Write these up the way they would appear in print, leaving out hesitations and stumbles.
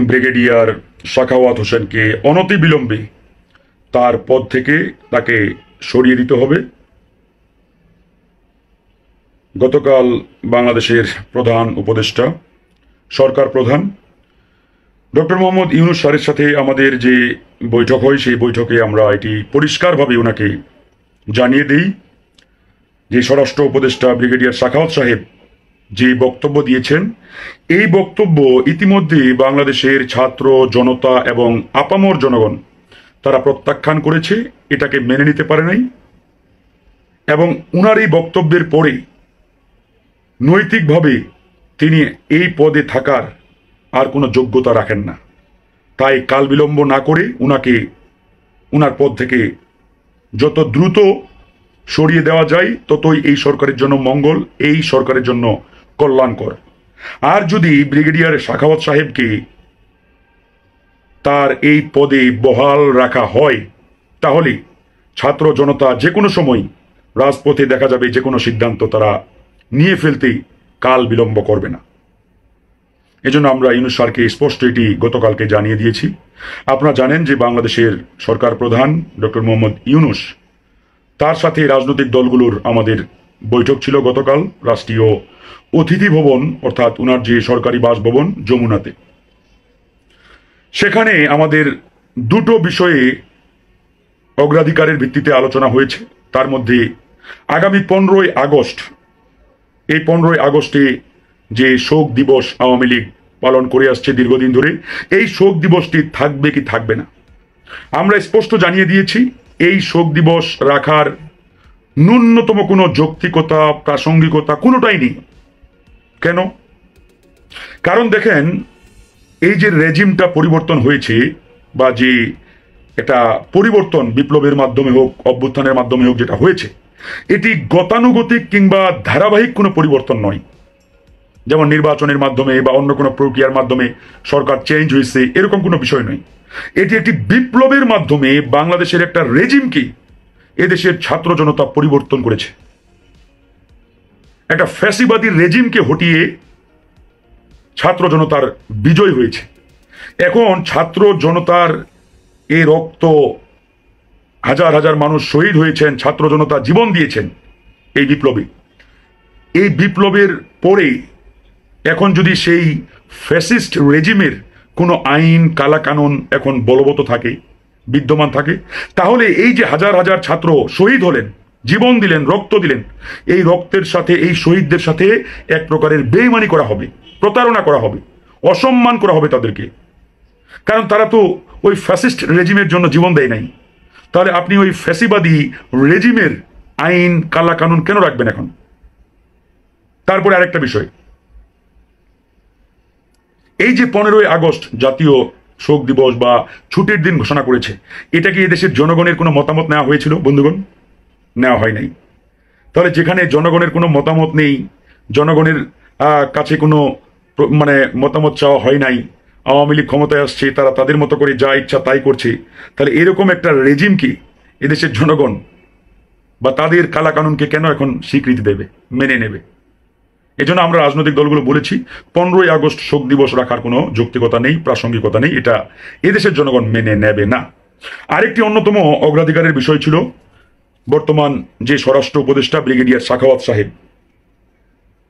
Brigadier Sakhawat হোসেনকে অনতিবিলম্বে তার পদ থেকে তাকে সরিয়ে দিতে হবে। গতকাল বাংলাদেশের প্রধান উপদেষ্টা, সরকার প্রধান ডক্টর মোহাম্মদ ইউনূস স্যারের সাথে আমাদের যে বৈঠক হয়, সেই বৈঠকে আমরা এটি পরিষ্কারভাবে ওনাকে জানিয়ে দিই যে স্বরাষ্ট্র উপদেষ্টা ব্রিগেডিয়ার সাখাওয়াত সাহেব যে বক্তব্য দিয়েছেন, এই বক্তব্য ইতিমধ্যে বাংলাদেশের ছাত্র জনতা এবং আপামর জনগণ তারা প্রত্যাখ্যান করেছে, এটাকে মেনে নিতে পারে নাই। এবং উনার এই বক্তব্যের পরে নৈতিকভাবে তিনি এই পদে থাকার আর কোনো যোগ্যতা রাখেন না। তাই কাল বিলম্ব না করে উনাকে উনার পদ থেকে যত দ্রুত সরিয়ে দেওয়া যায় ততই এই সরকারের জন্য মঙ্গল, এই সরকারের জন্য কল্যাণকর। আর যদি ব্রিগেডিয়ার সাখাওয়াত সাহেবকে তার এই পদে বহাল রাখা হয়, তাহলে ছাত্র জনতা যে কোনো সময় রাজপথে দেখা যাবে যে কোনো সিদ্ধান্ত তারা নিয়ে ফেলতে কাল বিলম্ব করবে না। এজন্য আমরা ইউনূস স্যারকে স্পষ্ট এটি গতকালকে জানিয়ে দিয়েছি। আপনারা জানেন যে বাংলাদেশের সরকার প্রধান ডক্টর মোহাম্মদ ইউনূস, তার সাথে রাজনৈতিক দলগুলোর আমাদের বৈঠক ছিল গতকাল রাষ্ট্রীয় অতিথি ভবন, অর্থাৎ উনার যে সরকারি বাসভবন যমুনাতে। সেখানে আমাদের দুটো বিষয়ে অগ্রাধিকারের ভিত্তিতে আলোচনা হয়েছে। তার মধ্যে আগামী 15ই আগস্ট, এই 15ই আগস্টে যে শোক দিবস আওয়ামী লীগ পালন করে আসছে দীর্ঘদিন ধরে, এই শোক দিবসটি থাকবে কি থাকবে না আমরা স্পষ্ট জানিয়ে দিয়েছি। এই শোক দিবস রাখার ন্যূনতম কোনো যৌক্তিকতা, প্রাসঙ্গিকতা কোনোটাই নেই। কেন? কারণ দেখেন, এই যে রেজিমটা পরিবর্তন হয়েছে, বা যে একটা পরিবর্তন বিপ্লবের মাধ্যমে হোক, অভ্যুত্থানের মাধ্যমে হোক যেটা হয়েছে, এটি গতানুগতিক কিংবা ধারাবাহিক কোনো পরিবর্তন নয়। যেমন নির্বাচনের মাধ্যমে বা অন্য কোনো প্রক্রিয়ার মাধ্যমে সরকার চেঞ্জ হয়েছে, এরকম কোনো বিষয় নয়। এটি একটি বিপ্লবের মাধ্যমে বাংলাদেশের একটা রেজিমকে এদেশের ছাত্র জনতা পরিবর্তন করেছে। একটা ফ্যাসিবাদী রেজিমকে হটিয়ে ছাত্র জনতার বিজয় হয়েছে। এখন ছাত্র জনতার এই রক্ত, হাজার হাজার মানুষ শহীদ হয়েছেন, ছাত্র জনতা জীবন দিয়েছেন এই বিপ্লবে। এই বিপ্লবের পরে এখন যদি সেই ফ্যাসিস্ট রেজিমের কোনো আইন কালাকানুন এখন বলবৎ থাকে, বিদ্যমান থাকে, তাহলে এই যে হাজার হাজার ছাত্র শহীদ হলেন, জীবন দিলেন, রক্ত দিলেন, এই রক্তের সাথে, এই শহীদদের সাথে এক প্রকারের বেইমানি করা হবে, প্রতারণা করা হবে, অসম্মান করা হবে তাদেরকে। কারণ তারা তো ওই ফ্যাসিস্ট রেজিমের জন্য জীবন দেয় নাই। তাহলে আপনি ওই ফ্যাসিবাদী রেজিমের আইন কালাকানুন কেন রাখবেন এখন? তারপরে আরেকটা বিষয়, এই যে 15ই আগস্ট জাতীয় শোক দিবস বা ছুটির দিন ঘোষণা করেছে, এটা কি এদেশের জনগণের কোনো মতামত নেওয়া হয়েছিল বন্ধুগণ? নেওয়া হয় নাই। তাহলে যেখানে জনগণের কোনো মতামত নেই, জনগণের কাছে কোনো মতামত চাওয়া হয় নাই, আওয়ামী লীগ ক্ষমতায় আসছে, তারা তাদের মতো করে যা ইচ্ছা তাই করছে, তাহলে এরকম একটা রেজিমকে এদেশের জনগণ বা তাদের কালাকানুনকে কেন এখন স্বীকৃতি দেবে, মেনে নেবে? এজন্য আমরা রাজনৈতিক দলগুলো বলেছি 15ই আগস্ট শোক দিবস রাখার কোনো যৌক্তিকতা নেই, প্রাসঙ্গিকতা নেই, এটা এদেশের জনগণ মেনে নেবে না। আরেকটি অন্যতম অগ্রাধিকারের বিষয় ছিল বর্তমান যে স্বরাষ্ট্র উপদেষ্টা ব্রিগেডিয়ার সাখাওয়াত সাহেব,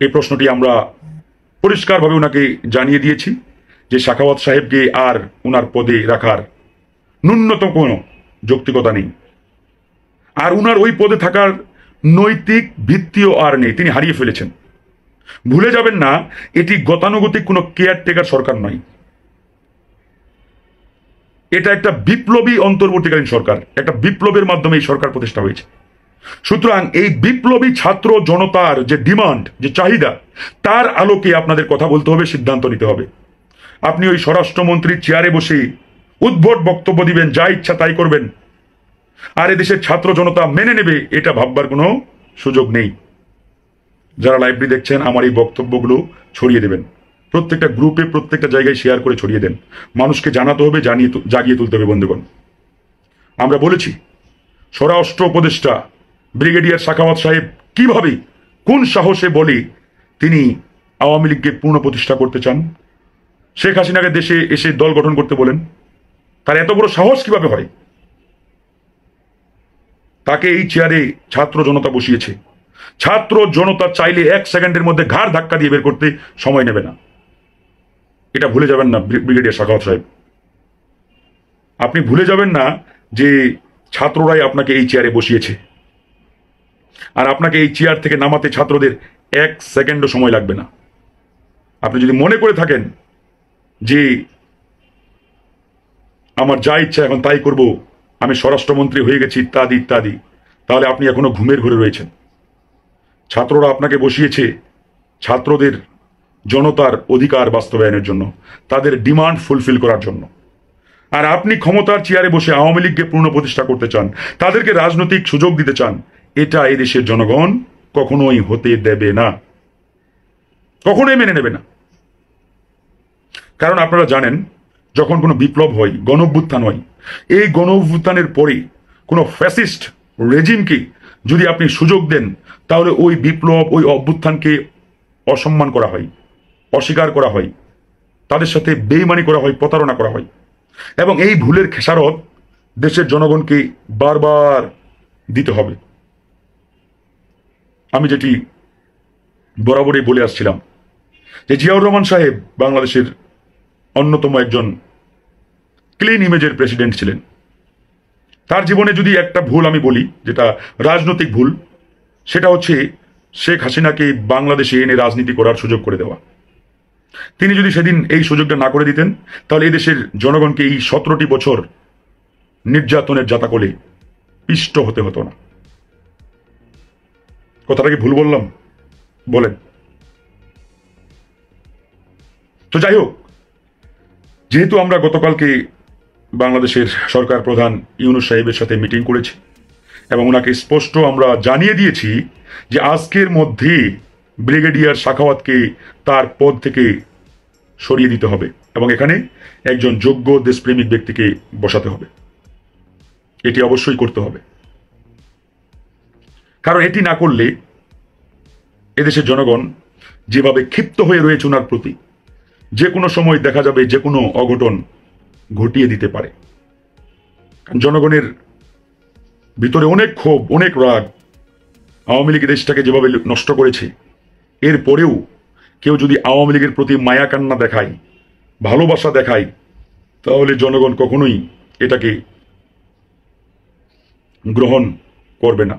এই প্রশ্নটি আমরা পরিষ্কারভাবে ওনাকে জানিয়ে দিয়েছি যে সাখাওয়াত সাহেবকে আর ওনার পদে রাখার ন্যূনতম কোনো যৌক্তিকতা নেই। আর উনার ওই পদে থাকার নৈতিক ভিত্তিও আর নেই, তিনি হারিয়ে ফেলেছেন। ভুলে যাবেন না, এটি গতানুগতিক কোনো কেয়ারটেকার সরকার নয়, এটা একটা বিপ্লবী অন্তর্বর্তীকালীন সরকার, একটা বিপ্লবের মাধ্যমে এই সরকার প্রতিষ্ঠা হয়েছে। সুতরাং এই বিপ্লবী ছাত্র জনতার যে ডিমান্ড, যে চাহিদা, তার আলোকে আপনাদের কথা বলতে হবে, সিদ্ধান্ত নিতে হবে। আপনি ওই স্বরাষ্ট্রমন্ত্রীর চেয়ারে বসে উদ্ভট বক্তব্য দিবেন, যা ইচ্ছা তাই করবেন, আর এদেশের ছাত্র জনতা মেনে নেবে, এটা ভাববার কোনো সুযোগ নেই। যারা লাইভটি দেখছেন, আমার এই বক্তব্যগুলো ছড়িয়ে দেবেন, প্রত্যেকটা গ্রুপে, প্রত্যেকটা জায়গায় শেয়ার করে ছড়িয়ে দেন। মানুষকে জানাতে হবে, জাগিয়ে তুলতে হবে বন্ধুগণ। আমরা বলেছি স্বরাষ্ট্র উপদেষ্টা ব্রিগেডিয়ার সাখাওয়াত সাহেব কিভাবে, কোন সাহসে বলে তিনি আওয়ামী লীগকে পুনঃ প্রতিষ্ঠা করতে চান। শেখ হাসিনাকে দেশে এসে দল গঠন করতে বলেন? তার এত বড় সাহস কিভাবে হয়? তাকে এই চেয়ারে ছাত্র জনতা বসিয়েছে। ছাত্র জনতা চাইলে 1 সেকেন্ডের মধ্যে ঘাড় ধাক্কা দিয়ে বের করতে সময় নেবে না। এটা ভুলে যাবেন না ব্রিগেডিয়ার সাখাওয়াত সাহেব। আপনি ভুলে যাবেন না যে ছাত্ররাই আপনাকে এই চেয়ারে বসিয়েছে, আর আপনাকে এই চেয়ার থেকে নামাতে ছাত্রদের 1 সেকেন্ডও সময় লাগবে না। আপনি যদি মনে করে থাকেন যে আমার যা ইচ্ছা এখন তাই করব, আমি স্বরাষ্ট্রমন্ত্রী হয়ে গেছি ইত্যাদি ইত্যাদি, তাহলে আপনি এখনো ঘুমের ঘরে রয়েছেন। ছাত্ররা আপনাকে বসিয়েছে ছাত্রদের জনতার অধিকার বাস্তবায়নের জন্য, তাদের ডিমান্ড ফুলফিল করার জন্য। আর আপনি ক্ষমতার চেয়ারে বসে আওয়ামী লীগকে পুনঃপ্রতিষ্ঠা করতে চান, তাদেরকে রাজনৈতিক সুযোগ দিতে চান। এটা এই দেশের জনগণ কখনোই হতে দেবে না, কখনোই মেনে নেবে না। কারণ আপনারা জানেন, যখন কোনো বিপ্লব হয়, গণঅভ্যুত্থান হয়, এই গণঅভ্যুত্থানের পরে কোনো ফ্যাসিস্ট রেজিমকে যদি আপনি সুযোগ দেন, তাহলে ওই বিপ্লব, ওই অভ্যুত্থানকে অসম্মান করা হয়, অস্বীকার করা হয়, তাদের সাথে বেইমানি করা হয়, প্রতারণা করা হয়। এবং এই ভুলের খেসারত দেশের জনগণকে বারবার দিতে হবে। আমি যেটি বরাবরই বলে আসছিলাম যে জিয়াউর রহমান সাহেব বাংলাদেশের অন্যতম একজন ক্লিন ইমেজের প্রেসিডেন্ট ছিলেন। তার জীবনে যদি একটা ভুল আমি বলি, যেটা রাজনৈতিক ভুল, সেটা হচ্ছে শেখ হাসিনাকে বাংলাদেশে এনে রাজনীতি করার সুযোগ করে দেওয়া। তিনি যদি সেদিন এই সুযোগটা না করে দিতেন, তাহলে এই দেশের জনগণকে এই 17টি বছর নির্যাতনের জাতাকলে পিষ্ট হতে হতো না। কথাটা কি ভুল বললাম? বলেন। তো যাই হোক, যেহেতু আমরা গতকালকে বাংলাদেশের সরকার প্রধান ইউনূস সাহেবের সাথে মিটিং করেছি এবং ওনাকে স্পষ্ট আমরা জানিয়ে দিয়েছি যে আজকের মধ্যে ব্রিগেডিয়ার সাখাওয়াতকে তার পদ থেকে সরিয়ে দিতে হবে এবং এখানে একজন যোগ্য দেশপ্রেমিক ব্যক্তিকে বসাতে হবে। এটি অবশ্যই করতে হবে, কারণ এটি না করলে এদেশের জনগণ যেভাবে ক্ষিপ্ত হয়ে রয়েছে ওনার প্রতি, যে কোনো সময় দেখা যাবে যে কোনো অঘটন ঘটিয়ে দিতে পারে। জনগণের ভিতরে অনেক ক্ষোভ, অনেক রাগ। আওয়ামী লীগ দেশটাকে যেভাবে নষ্ট করেছে, এরপরেও কেউ যদি আওয়ামী লীগের প্রতি মায়া কান্না দেখায়, ভালোবাসা দেখায়, তাহলে জনগণ কখনোই এটাকে গ্রহণ করবে না,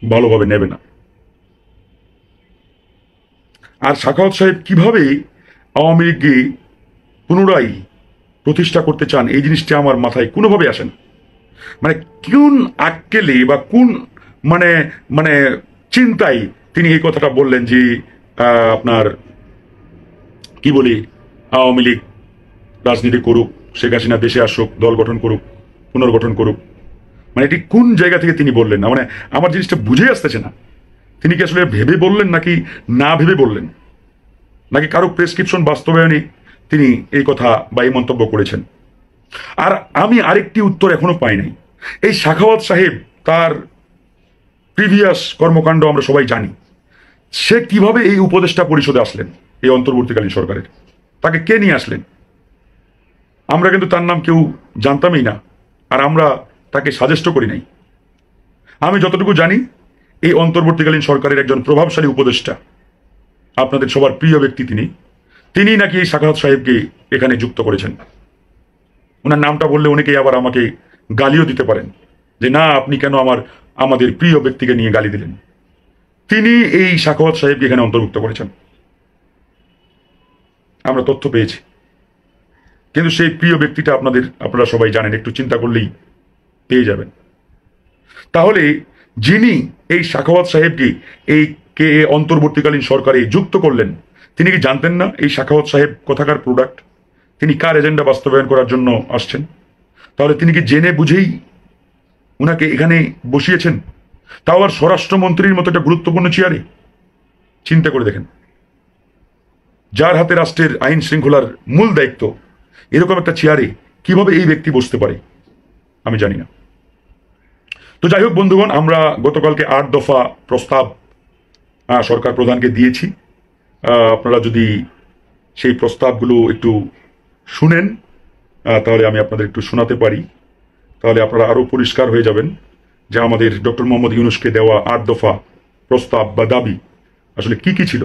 ভালোভাবে নেবে না। আর সাখাওয়াত সাহেব কিভাবে আওয়ামী লীগকে পুনরায় প্রতিষ্ঠা করতে চান, এই জিনিসটা আমার মাথায় কোনোভাবে আসে না। মানে কোন আক্কেলে বা কোন মানে মানে চিন্তায় তিনি এই কথাটা বললেন যে আপনার কি বলি, আওয়ামী লীগ রাজনীতি করুক, শেখ হাসিনা দেশে আসুক, দল গঠন করুক, পুনর্গঠন করুক। মানে এটি কোন জায়গা থেকে তিনি বললেন না, মানে আমার জিনিসটা বুঝে আসতেছে না। তিনি কি আসলে ভেবে বললেন নাকি না ভেবে বললেন, নাকি কারো প্রেসক্রিপশন বাস্তবায়নে তিনি এই কথা বা এই মন্তব্য করেছেন? আর আমি আরেকটি উত্তর এখনো পাই নাই। এই সাখাওয়াত সাহেব, তার প্রিভিয়াস কর্মকাণ্ড আমরা সবাই জানি। সে কিভাবে এই উপদেষ্টা পরিষদে আসলেন, এই অন্তর্বর্তীকালীন সরকারের? তাকে কে নিয়ে আসলেন? আমরা কিন্তু তার নাম কেউ জানতামই না, আর আমরা তাকে সাজেস্টও করি নাই। আমি যতটুকু জানি, এই অন্তর্বর্তীকালীন সরকারের একজন প্রভাবশালী উপদেষ্টা, আপনাদের সবার প্রিয় ব্যক্তি তিনি নাকি এই সাখাওয়াত সাহেবকে এখানে যুক্ত করেছেন। ওনার নামটা বললে অনেকেই আবার আমাকে গালিও দিতে পারেন যে না, আপনি কেন আমাদের প্রিয় ব্যক্তিকে নিয়ে গালি দিলেন। তিনি এই সাখাওয়াত সাহেবকে এখানে অন্তর্ভুক্ত করেছেন, আমরা তথ্য পেয়েছি। কিন্তু সেই প্রিয় ব্যক্তিটা আপনারা সবাই জানেন, একটু চিন্তা করলেই পেয়ে যাবেন। তাহলে যিনি এই সাখাওয়াত সাহেবকে এই অন্তর্বর্তীকালীন সরকারে যুক্ত করলেন, তিনি কি জানতেন না এই সাখাওয়াত সাহেব কোথাকার প্রোডাক্ট, তিনি কার এজেন্ডা বাস্তবায়ন করার জন্য আসছেন? তাহলে তিনি কি জেনে বুঝেই উনাকে এখানে বসিয়েছেন, তাও আবার স্বরাষ্ট্রমন্ত্রীর মতো একটা গুরুত্বপূর্ণ চেয়ারে? চিন্তা করে দেখেন, যার হাতে রাষ্ট্রের আইন শৃঙ্খলার মূল দায়িত্ব, এরকম একটা চেয়ারে কিভাবে এই ব্যক্তি বসতে পারে আমি জানি না। তো যাই হোক বন্ধুগণ, আমরা গতকালকে 8 দফা প্রস্তাব সরকার প্রধানকে দিয়েছি। আপনারা যদি সেই প্রস্তাবগুলো একটু শুনেন, তাহলে আমি আপনাদের একটু শোনাতে পারি, তাহলে আপনারা আরও পরিষ্কার হয়ে যাবেন যে আমাদের ডক্টর মোহাম্মদ ইউনূসকে দেওয়া ৮ দফা প্রস্তাব বা দাবি আসলে কি কি ছিল।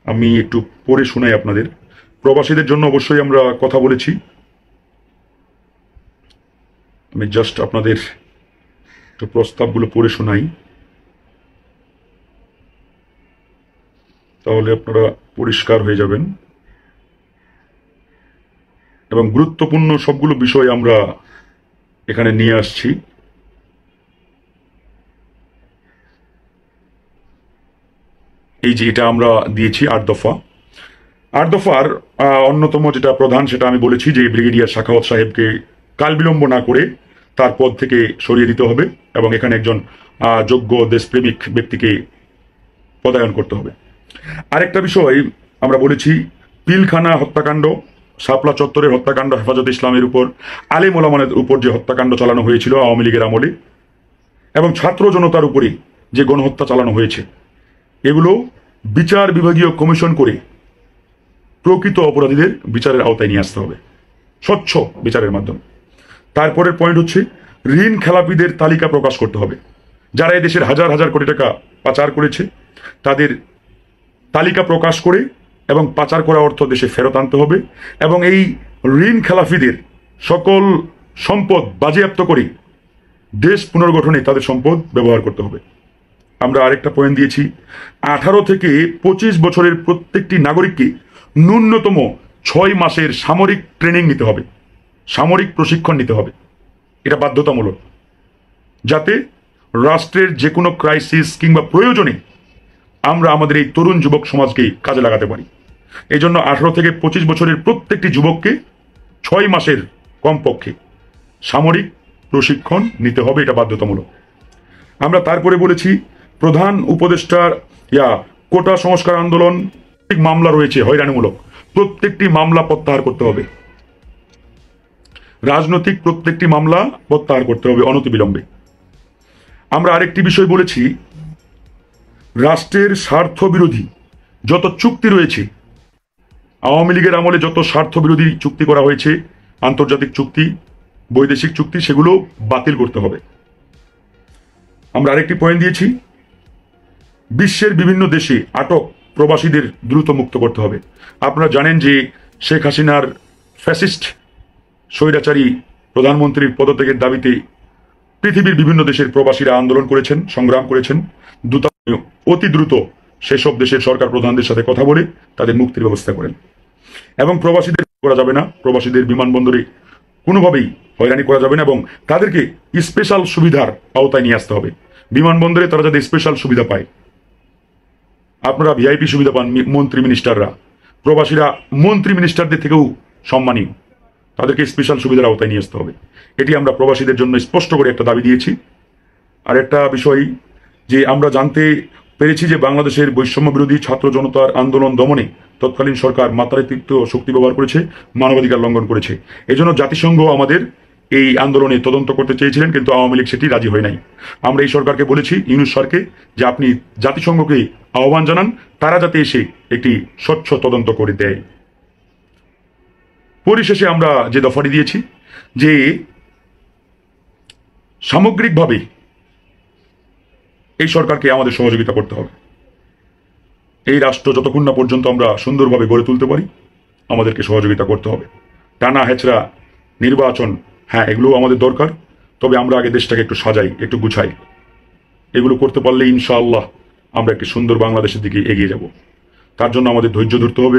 আমি একটু পড়ে শোনাই আপনাদের। প্রবাসীদের জন্য অবশ্যই আমরা কথা বলেছি। আমি জাস্ট আপনাদের একটু প্রস্তাবগুলো পড়ে শোনাই, তাহলে আপনারা পরিষ্কার হয়ে যাবেন। এবং গুরুত্বপূর্ণ সবগুলো বিষয় আমরা এখানে নিয়ে আসছি। এই যে এটা আমরা দিয়েছি ৮ দফা। ৮ দফার অন্যতম যেটা প্রধান সেটা আমি বলেছি যে ব্রিগেডিয়ার সাখাওয়াত সাহেবকে কাল বিলম্ব না করে তার পদ থেকে সরিয়ে দিতে হবে এবং এখানে একজন যোগ্য দেশপ্রেমিক ব্যক্তিকে পদায়ন করতে হবে। আরেকটা বিষয় আমরা বলেছি, পিলখানা হত্যাকাণ্ড, শাপলা চত্বরের হত্যাকাণ্ড, হেফাজত ইসলামের উপর, আলেম ওলামাদের উপর যে হত্যাকাণ্ড চালানো হয়েছিল আওয়ামী লীগের আমলে, এবং ছাত্র জনতার উপরে যে গণহত্যা চালানো হয়েছে, এগুলো বিচার বিভাগীয় কমিশন করে প্রকৃত অপরাধীদের বিচারের আওতায় নিয়ে আসতে হবে, স্বচ্ছ বিচারের মাধ্যমে। তারপরের পয়েন্ট হচ্ছে ঋণ খেলাপিদের তালিকা প্রকাশ করতে হবে। যারা এদেশের হাজার হাজার কোটি টাকা পাচার করেছে তাদের তালিকা প্রকাশ করে এবং পাচার করা অর্থ দেশে ফেরত আনতে হবে, এবং এই ঋণ খেলাপিদের সকল সম্পদ বাজেয়াপ্ত করে দেশ পুনর্গঠনে তাদের সম্পদ ব্যবহার করতে হবে। আমরা আরেকটা পয়েন্ট দিয়েছি, 18 থেকে 25 বছরের প্রত্যেকটি নাগরিককে ন্যূনতম 6 মাসের সামরিক ট্রেনিং নিতে হবে, সামরিক প্রশিক্ষণ নিতে হবে। এটা বাধ্যতামূলক, যাতে রাষ্ট্রের যে কোনো ক্রাইসিস কিংবা প্রয়োজনে আমরা আমাদের এই তরুণ যুবক সমাজকে কাজে লাগাতে পারি। এই জন্য 18 থেকে 25 বছরের প্রত্যেকটি যুবককে 6 মাসের কমপক্ষে সামরিক প্রশিক্ষণ নিতে হবে, এটা বাধ্যতামূলক। আমরা তারপরে বলেছি প্রধান উপদেষ্টার কোটা সংস্কার আন্দোলন মামলা রয়েছে হয়রানিমূলক, প্রত্যেকটি মামলা প্রত্যাহার করতে হবে। রাজনৈতিক প্রত্যেকটি মামলা প্রত্যাহার করতে হবে অনতিবিলম্বে। আমরা আরেকটি বিষয় বলেছি, রাষ্ট্রের স্বার্থ বিরোধী যত চুক্তি রয়েছে, আওয়ামী লীগের আমলে যত স্বার্থ বিরোধী চুক্তি করা হয়েছে, আন্তর্জাতিক চুক্তি, বৈদেশিক চুক্তি, সেগুলো বাতিল করতে হবে। আমরা আরেকটি পয়েন্ট দিয়েছি, বিশ্বের বিভিন্ন দেশে আটক প্রবাসীদের দ্রুত মুক্ত করতে হবে। আপনারা জানেন যে শেখ হাসিনার ফ্যাসিস্ট স্বৈরাচারী প্রধানমন্ত্রীর পদত্যাগের দাবিতে পৃথিবীর বিভিন্ন দেশের প্রবাসীরা আন্দোলন করেছেন, সংগ্রাম করেছেন। অতি দ্রুত সেসব দেশের সরকার প্রধানদের সাথে কথা বলে তাদের মুক্তির ব্যবস্থা করেন। এবং প্রবাসীদের করা যাবে না, প্রবাসীদের বিমানবন্দরে কোনোভাবেই হয়রানি করা যাবে না, এবং তাদেরকে স্পেশাল সুবিধার আওতায় নিয়ে আসতে হবে। বিমানবন্দরে তারা যাতে স্পেশাল সুবিধা পায়, আপনারা ভিআইপি সুবিধা পান মন্ত্রী মিনিস্টাররা, প্রবাসীরা মন্ত্রী মিনিস্টারদের থেকেও সম্মানীয়, তাদেরকে স্পেশাল সুবিধার আওতায় নিয়ে আসতে হবে। এটি আমরা প্রবাসীদের জন্য স্পষ্ট করে একটা দাবি দিয়েছি। আর একটা বিষয় যে আমরা জানতে পেরেছি যে বাংলাদেশের বৈষম্য বিরোধী ছাত্র জনতার আন্দোলন দমনে তৎকালীন সরকার মাত্রাতিরিক্ত শক্তি ব্যবহার করেছে, মানবাধিকার লঙ্ঘন করেছে। এজন্য জাতিসংঘ আমাদের এই আন্দোলনে তদন্ত করতে চেয়েছিলেন, কিন্তু আওয়ামী লীগ সেটি রাজি হয় নাই। আমরা এই সরকারকে বলেছি, ইউনূস সরকারকে, যে আপনি জাতিসংঘকে আহ্বান জানান তারা যাতে এসে একটি স্বচ্ছ তদন্ত করে দেয়। পরিশেষে আমরা যে দফাটি দিয়েছি যে সামগ্রিকভাবে এই সরকারকে আমাদের সহযোগিতা করতে হবে। এই রাষ্ট্র যতক্ষণ না পর্যন্ত আমরা সুন্দরভাবে গড়ে তুলতে পারি, আমাদেরকে সহযোগিতা করতে হবে। টানা হেঁচড়া নির্বাচন, হ্যাঁ, এগুলো আমাদের দরকার, তবে আমরা আগে দেশটাকে একটু সাজাই, একটু গুছাই। এগুলো করতে পারলে ইনশাআল্লাহ আমরা একটি সুন্দর বাংলাদেশের দিকে এগিয়ে যাব। তার জন্য আমাদের ধৈর্য ধরতে হবে।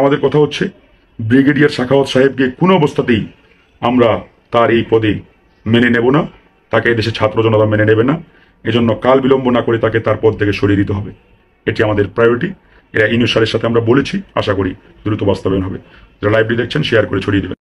আমাদের কথা হচ্ছে, ব্রিগেডিয়ার সাখাওয়াত সাহেবকে কোনো অবস্থাতেই আমরা তার এই পদে মেনে নেব না, তাকে এদেশের ছাত্র জনতা মেনে নেবে না। এজন্য কাল বিলম্ব না করে তাকে তার পদ থেকে সরিয়ে দিতে হবে। এটি আমাদের প্রায়োরিটি। এরা ইউনূস স্যারের সাথে আমরা বলেছি, আশা করি দ্রুত বাস্তবায়ন হবে। যারা লাইভটি দেখছেন শেয়ার করে ছড়িয়ে দেবেন।